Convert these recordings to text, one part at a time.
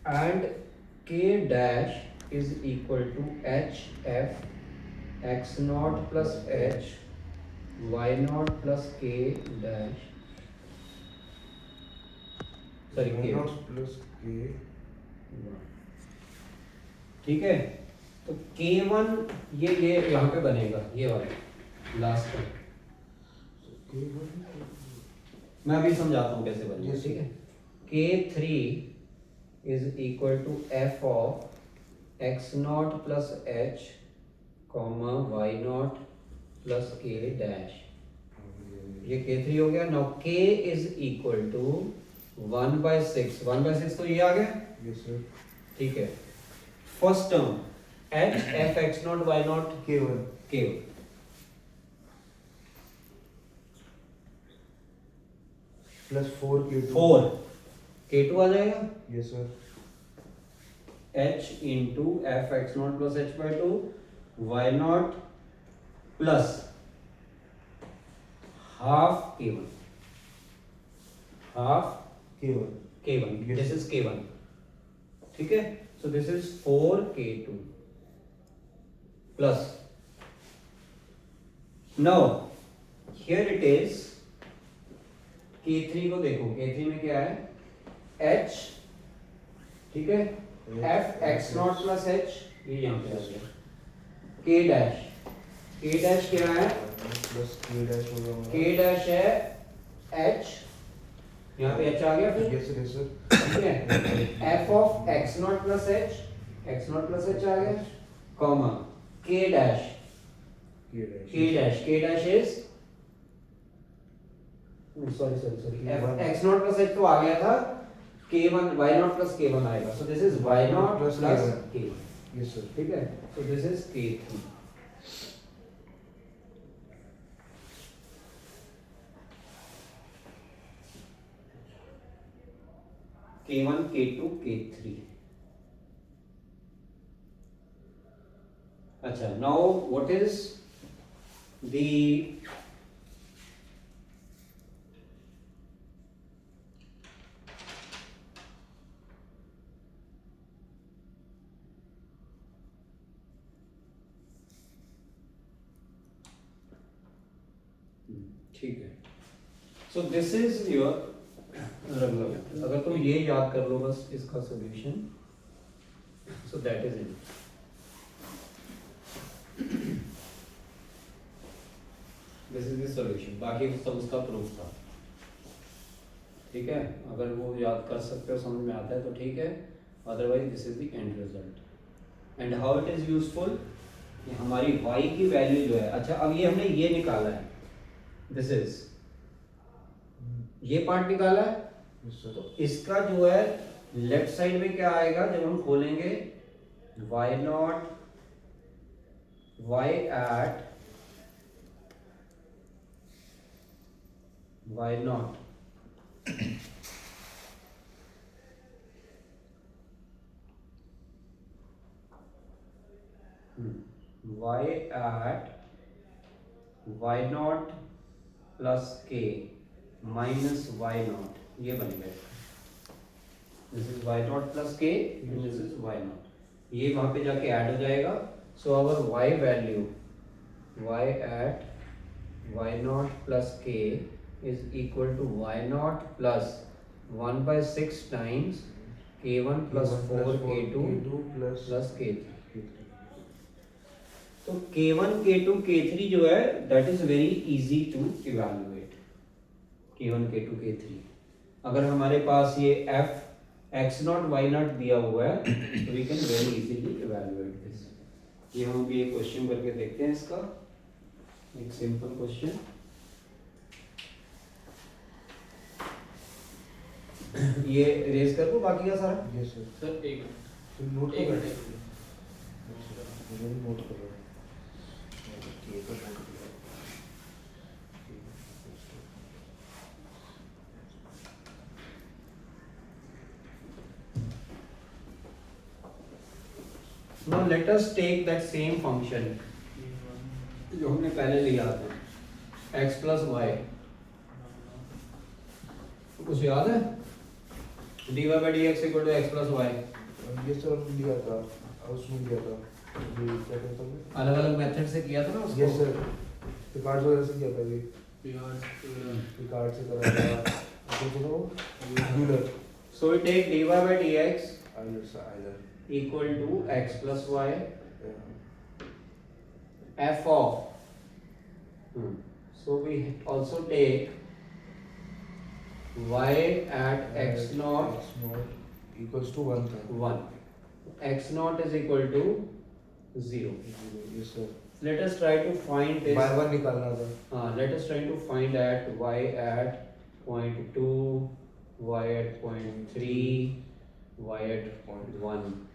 and k dash is equal to h f x naught plus h y naught plus k dash, sorry y k, naught plus k, ठीक है। तो k1 ये यहाँ पे बनेगा, ये वाला लास्ट में k1 मैं अभी समझाता हूँ कैसे बनेगा, Yes, ठीक है। k3 is equal to F of X naught plus H comma Y naught plus K dash, ये k3 हो गया। Now k is equal to 1/6, 1/6 तो ये आ गया, yes sir, ठीक है। First term h f x not y नॉट k1 k plus 4 k2, 4 k2 आ जाएगा, yes sir, h into F X naught plus H by two Y naught plus half k1, half k1, k1, Yes. This is k1, ठीक है। So this is 4k2 plus, now here it is k3 को देखो, k3 में क्या है h, ठीक है, f x naught plus h, ये यहाँ पे आ गया, k डैश, k डैश क्या है, plus k dash होगा हमारा, k डैश है h, यहाँ पे h आ गया फिर, yes sir, yes sir, ठीक है। f of x naught plus h, x naught plus h आ गया, comma k dash, k dash, k dash is, sorry x naught plus h तो आ गया था, k1 y naught plus k1 आएगा, सो this is y not Plus plus K1. k1, yes sir, ठीक है। So this is k3, k1 k2 k3। अच्छा, now what is the ठीक है। So this is your, अगर तुम ये याद कर लो बस इसका solution, so that is it. This is the solution, बाकी सब उसका प्रूफ था, ठीक है। अगर वो याद कर सकते हो, समझ में आता है तो ठीक है, otherwise this is the end result. And how it is useful, हमारी y की वैल्यू जो है, अच्छा अब ये हमने ये निकाला है, दिस इज, ये पार्ट निकाला है, yes sir, तो इसका जो है लेफ्ट साइड में क्या आएगा जब हम खोलेंगे, y naught y at y naught y at y naught plus k minus y naught, ये बनेगा इसका, this is y naught plus k and this is y naught, ये वहां पे जाके ऐड हो जाएगा। So our y value y at y naught plus k is equal to y naught plus 1/6 times k1 plus 4k2 plus plus k3। k3, तो k1 k2 k3 जो है that is very easy to evaluate, k1 k2 k3। अगर हमारे पास ये f x not y naught दिया हुआ है तो we can very easily evaluate this. ये हम भी एक क्वेश्चन करके देखते हैं इसका, एक सिंपल क्वेश्चन। ये रेज कर दो बाकी का सारा। yes sir, सर एक फिर नोट एक कर मिनट मुझे नोट कर लो, k का नोट कर लो, Now let us take that same function जो हमने पहले लिया था, x प्लस वाई, कुछ याद है? dy by dx equal to x plus y. ये सर हमने लिया था, उसमें लिया था, ये क्या कहता हूँ? अलग अलग मेथड से किया था ना उसको. यस सर, पिकार्ड वगैरह से किया था ये, पिकार्ड से करा था, तो Euler, So we take dy by dx Euler, equal to x plus y yeah. f of. So we also take y at x naught X naught equals to 1 था. 1. X naught is equal to 0. Yes sir. Let us try to find this. By 1 निकालना था. Let us try to find at y at point 2, y at point 3, y at point 1.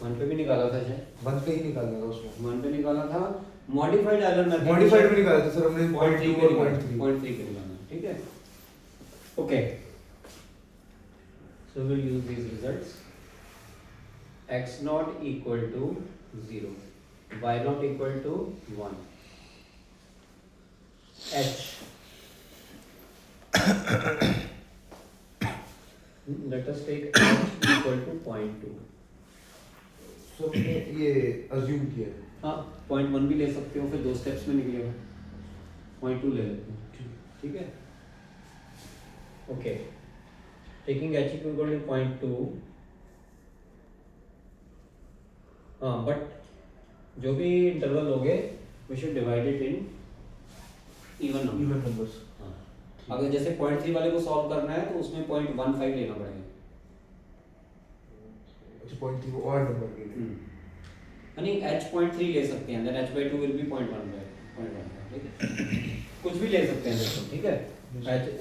1 पे भी निकाला था शायद. 1 पे ही निकालना था उसमें. 1 पे निकाला था. Modified error method. मॉडिफाइड में निकाला था सर हमने पॉइंट 0.2 3 और 0.3. पॉइंट 3 पे निकालना. ठीक है. Okay. So we'll use these results. X naught equal to 0. Y naught equal to 1. H. Let us take H equal to 0.2. So हमने ये assume किया है. हाँ, 0.1 भी ले सकते हो, फिर 2 स्टेप्स में निकलेगा. 0.2 ले लेते हैं. ठीक है. Okay. Taking H equal to 0.2. हाँ, बट जो भी इंटरवल लोगे, we should divide it in even number. Even numbers. हाँ. अगर जैसे 0.3 वाले को सॉल्व करना है तो उसमें 0.15 लेना पड़ेगा. अच्छा 0.3 वो और नंबर के लिए. यानी H 0.3 ले सकते हैं, then H by 2 will be 0.15. ठीक है. कुछ भी ले सकते हैं दोस्तों. ठीक है.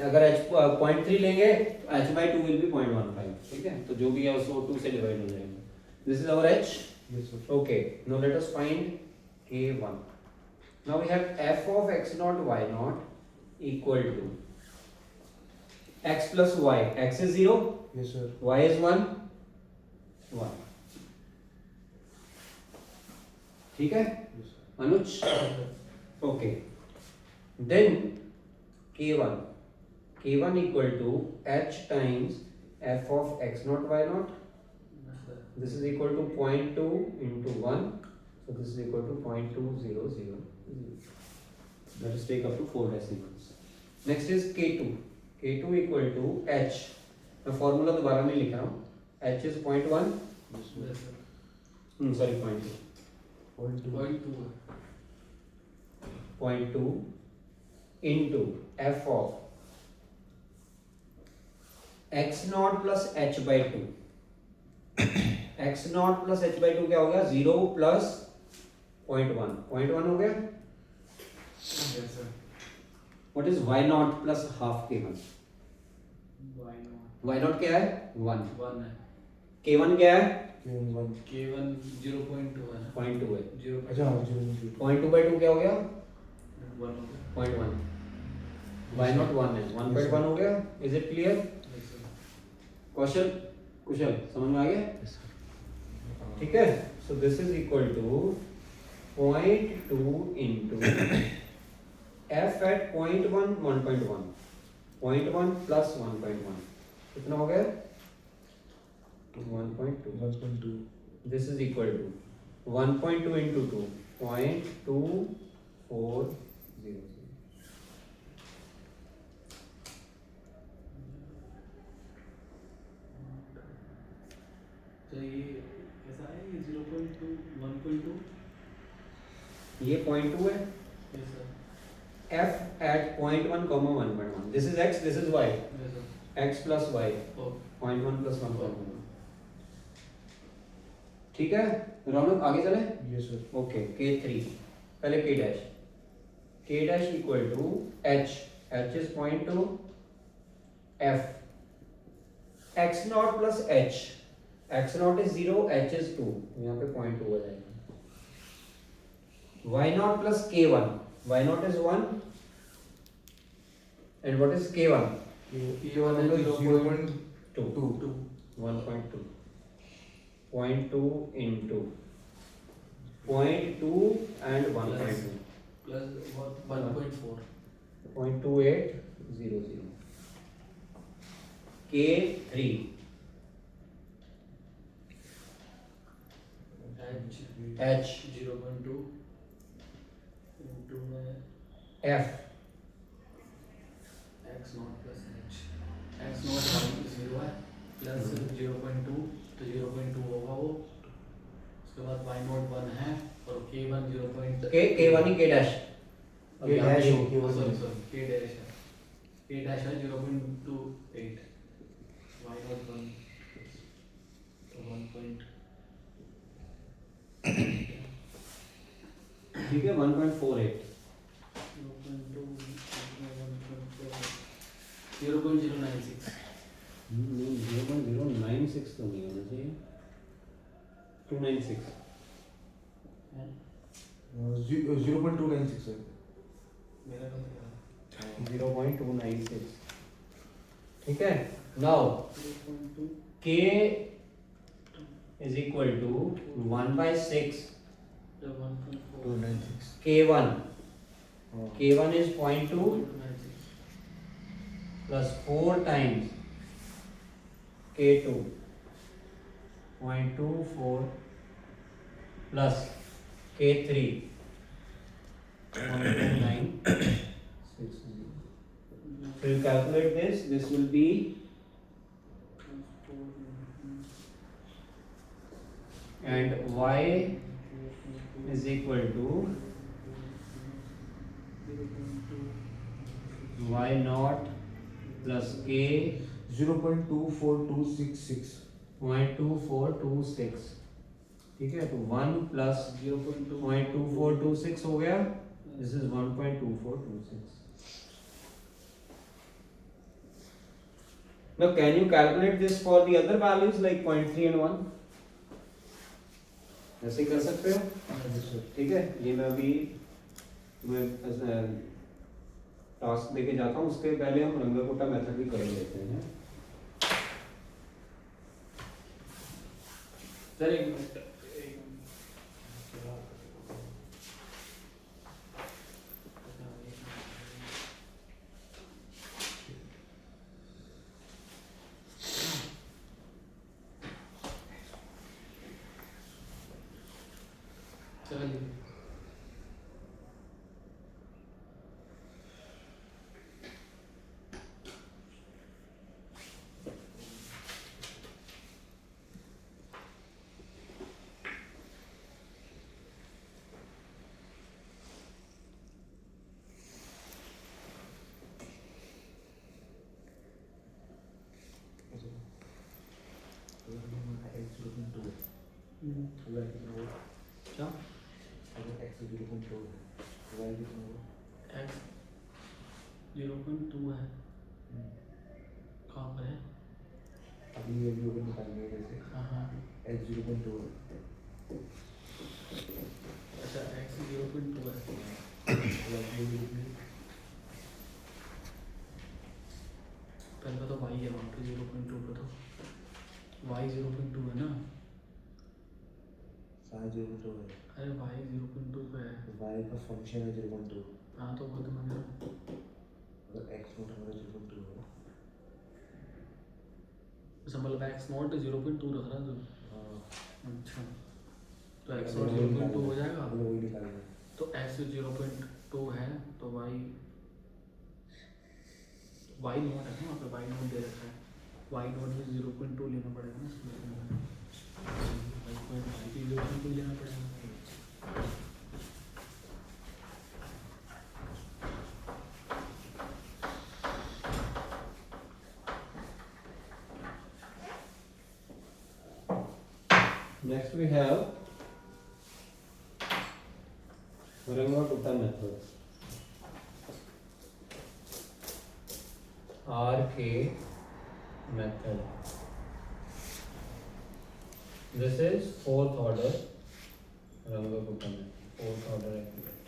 अगर H 0.3 लेंगे तो H by 2 will be 0.15. ठीक है. तो जो भी है उसको 2 से डिवाइड हो जाएगा. This is our H. Yes sir. Okay, now let us find K1. Now we have f of x naught y naught equal to x plus y. X is 0, Yes sir. y is 1, 1. ठीक है Yes sir. Anuj? Okay. Then K1. K1 equal to h times f of x naught y naught. This is equal to 0.2 into 1. So this is equal to 0.2000. Let us take up to 4 decimals. Next is K2. K2 equal to h. मैं formula दोबारा नहीं लिख रहा हूँ. h is 0.1. Sorry, 0.2. 0.2 into f of x naught plus h by 2. x naught plus h by 2 क्या हो गया? 0 plus 0.1. 0.1 हो गया? Yes sir. What is y naught plus half k1? y naught क्या है? 1. 1 है. k1 क्या है? K1. K1 0.2 है ना. 0.2 है. 0. अच्छा हाँ 0.2. 0.2 by 2 क्या हो गया? 1 हो गया. 0.1. y naught 1 है. 1.1 हो गया. Is it clear? Yes sir. कुशल समझ में आ गया? ठीक है. So this is equal to 0.2 into f at 0.1 1.1. 0.1 plus 1.1 कितना हो गया? 1.2. 1.2. This is equal to 1.2 into 2 0.2400. तो ये कैसा है? ये 0.2 1.2. ये 0.2 है. Yes sir. f at 0.1 comma 1.1. This is x, this is y. Yes sir. x plus y. Oh. 0.1 plus 1.1. ठीक है. रौनक आगे चले. Yes sir. ओके. K3 पहले K dash. K dash equal to h. h is 0.2. f x naught plus h. x naught is 0, h is 2. यहाँ पे 0.2 हो जाएगा. y naught plus k1. y naught is 1. And what is k1? K1 है 0.2. 2. 1.2. 0.2 into 0.2 and 1.2. Plus 1.4. 0.2800. K3. h 0.2 into f x naught plus h x not y 0 है plus 0.2 तो 0.2 होगा वो, उसके बाद y नॉट 1 है और k1 0. k1 ही k dash K dash हो, K1 सॉरी k डैश है, k डैश है 0.28 y नॉट 1 तो 1. ठीक है 1.48 0.096 नहीं 0.096 तो नहीं होना चाहिए 296 है 0.296 है। मेरा कम क्या 0.296 ठीक है now 0.2 k is equal to 1/6 तो 1.4 296 k1 हाँ k1 is 0.2 2.96 plus 4 times k2 0.24 plus k3 0.296 so you calculate this will be and y is equal to y naught plus k 0.24266 0.2426 ठीक है तो 1 plus 0.2426 हो गया this is 1.2426 now can you calculate this for the other values like 0.3 and 1 ऐसे ही कर सकते हो ठीक है ये मैं अभी तुम्हें टास्क देके जाता हूँ उसके पहले हम रंगाकोटा मेथड भी कर लेते हैं सर एक मिनट चलिए क्या x 0.2 है कहाँ पर है हाँ अच्छा x 0.2 है पहले तो y है वहाँ पे 0.2 पे तो y 0.2 है ना अरे y 0.2 पे है y का फंक्शन है 0.2 हाँ तो वो तो मैंने अगर x नॉट हमारा 0.2 है अच्छा मतलब x नॉट 0.2 रख रहा है हाँ अच्छा तो x नॉट 0.2 हो जाएगा वही निकालना तो x 0.2 है तो y नॉट है ना वहाँ पे y नॉट दे रखा है y नॉट में 0.2 लेना पड़ेगा ना इसमें y 0.2 लेना पड़ेगा next we have Rangakota method RK method this is fourth order Rangakota method fourth order accurate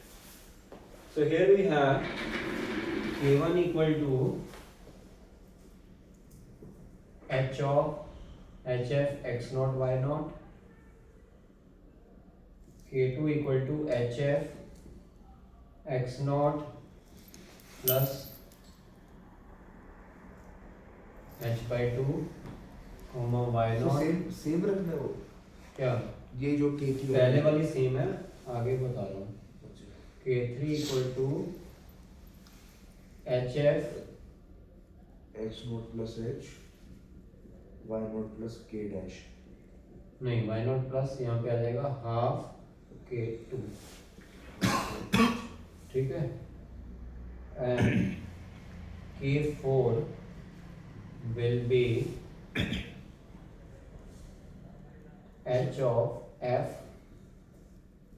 so here we have k1 equal to h of hf x naught y naught k2 equal to hf x naught plus h by 2 comma y naught same रखना है वो क्या ये जो K3 पहले वाली same है, आगे बता रहा हूँ। K3 equal to HF X naught plus H Y naught plus K dash. नहीं, Y नॉट प्लस यहाँ पे आ जाएगा हाफ K2, ठीक है। And K4 will be H of F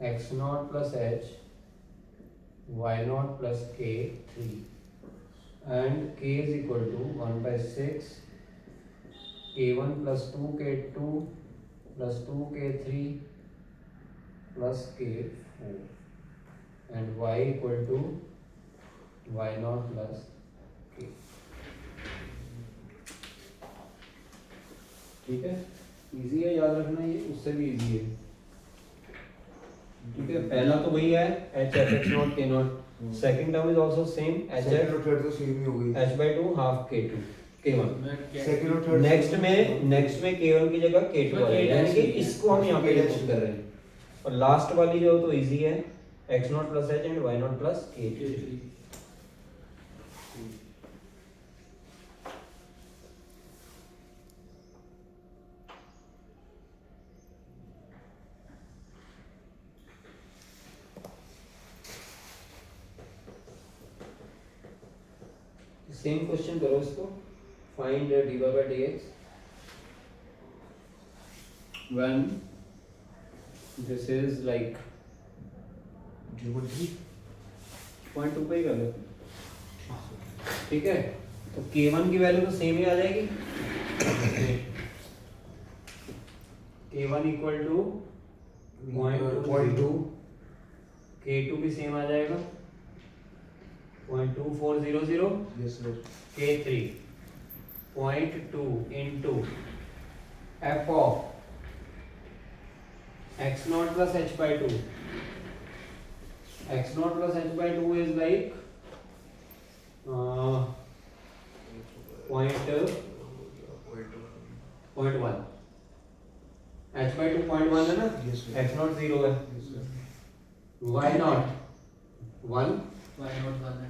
X naught plus H Y naught plus K3, and K is equal to 1 by 6 K1 plus 2 K2 plus 2 K3 plus K4, and Y equal to Y naught plus K। ठीक है, easy है, याद रखना, ये उससे भी easy है। ठीक है, पहला तो वही है एच एफ एक्स नॉट के not, second term is also same H second और एफ थर्ड तो सेम ही हो गई। एच बाई टू हाफ के टू के वन। सेकंड और थर्ड नेक्स्ट में के वन की जगह के टू आ जाएगा, यानी कि इसको हम यहाँ पे यूज कर रहे हैं। और लास्ट वाली जो तो इजी है, X naught plus H and Y naught plus K three. Same question करो इसको, find dy by dx when this is like 0.3 0.2 पे ही कर लो, ठीक है। तो k1 की वैल्यू तो सेम ही आ जाएगी, k1 इक्वल टू 0.2, k2 भी सेम आ जाएगा 0.2400, yes sir. K3 0.2 into f of x naught plus h by 2. X naught plus h by 2 is like point 0.1, h by 2 0.1 है ना, यस सर। x naught 0 है, y naught 1 Y not 1 है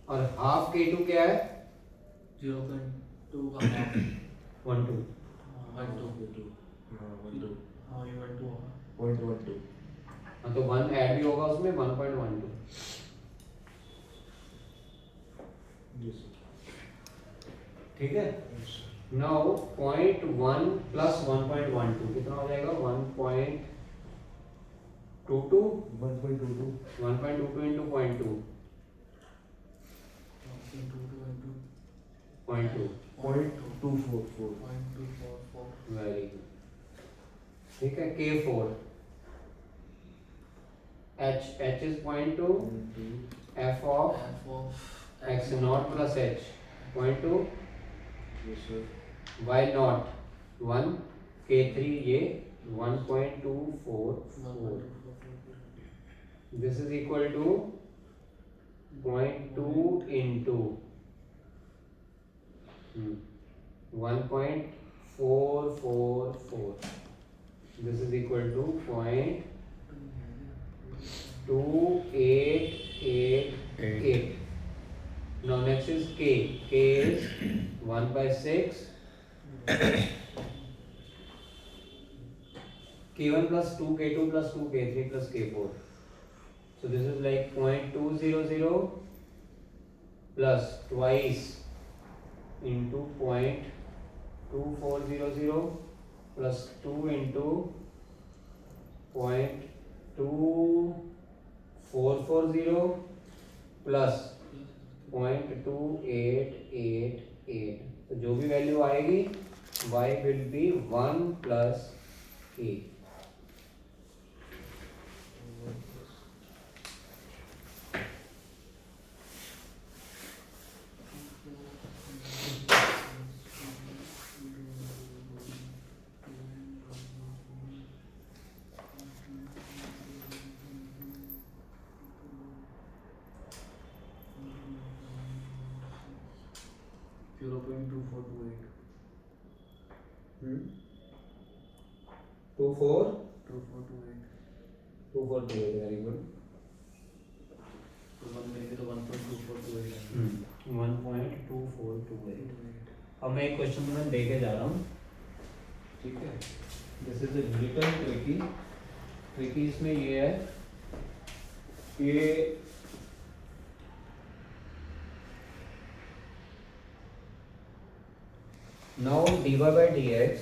और half k2 क्या है 0.2 का half 1 2। 1 2 हाँ 1.2 हाँ ये 1 2 होगा 0.12 हाँ तो 1 ऐड भी होगा उसमें 1.12, यस सर। ठीक है। नाउ 0.1 प्लस 1.12 कितना हो जाएगा 1.22, 1.22 1.22 into 0.2 0.2, 0.244 वेरी गुड, ठीक है। K4 H is 0.2, f of x naught plus h 0.2, yes sir. y naught 1, K3 ये 1.244, this is equal to 0.2 into 1.444, this is equal to 0.2888. Now next is K. K is 1 by 6. K1 plus 2, K2 plus 2, K3 plus K4. So this is like 0.200 plus twice into 0.2400 plus 2 into 0.2440 plus 0.2888. तो जो भी value आएगी y will be 1 plus k. 2 4 2428 2 4 2 8 very good तो 1 मिलेंगे तो 1.2428 1.2428 अब मैं एक क्वेश्चन तुम्हें दे के जा रहा हूँ, ठीक है। दिस इज लिटिल ट्रिकी इसमें ये है कि now dy by dx